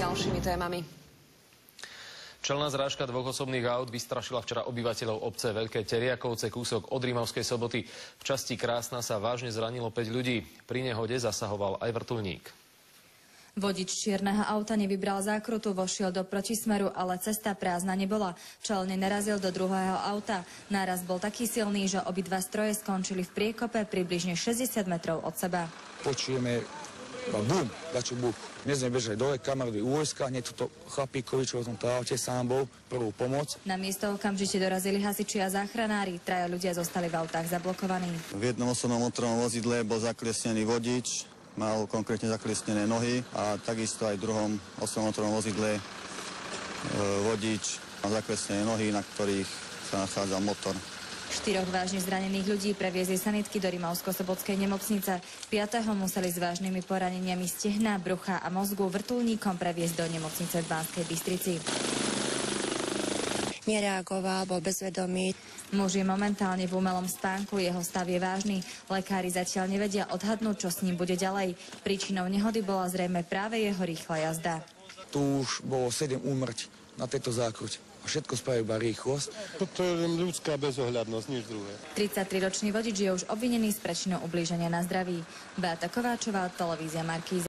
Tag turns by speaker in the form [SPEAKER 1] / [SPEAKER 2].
[SPEAKER 1] ďalšími témami.
[SPEAKER 2] Čelná zrážka dvoch osobných aut vystrašila včera obyvateľov obce Veľké Teriakovce, kúsok od Rímavskej Soboty. V časti Krásna sa vážne zranilo 5 ľudí. Pri nehode zasahoval aj vrtuľník.
[SPEAKER 3] Vodič čierneho auta nevybral zákrutu, vošiel do protismeru, ale cesta prázdna nebola. Čelne narazil do druhého auta. Náraz bol taký silný, že obidva stroje skončili v priekope približne 60 metrov od seba.
[SPEAKER 4] Počujeme bum, dačo bum. Dnes sme bežali dole, kamarádi USK, hneď tuto chlapíkovi, čo v tomto aute sám bol, prvú pomoc.
[SPEAKER 3] Na miesto okamžite dorazili hasiči a záchranári. Traja ľudia zostali v autách zablokovaní.
[SPEAKER 5] V jednom osobnom motorovom vozidle bol zakliesnený vodič, mal konkrétne zakliesnené nohy a takisto aj v druhom osobnom motorovom vozidle vodič mal zakliesnené nohy, na ktorých sa nachádzal motor.
[SPEAKER 3] 4 vážne zranených ľudí previezli sanitky do Rímavsko-Sobotskej nemocnice. 5. museli s vážnymi poraneniami stehna, brucha a mozgu vrtuľníkom previesť do nemocnice v Banskej Bystrici.
[SPEAKER 6] Nereagoval, bol bezvedomý.
[SPEAKER 3] Muž je momentálne v umelom spánku, jeho stav je vážny. Lekári zatiaľ nevedia odhadnúť, čo s ním bude ďalej. Príčinou nehody bola zrejme práve jeho rýchla jazda.
[SPEAKER 4] Tu už bolo 7 úmrtí na tejto zákrute. A všetko spravil iba rýchlosť.
[SPEAKER 7] To je ľudská bezohľadnosť, nič druhé.
[SPEAKER 3] 33-ročný vodič je už obvinený z príčinou ublíženia na zdraví. Beata Kováčová, televízia Markíza.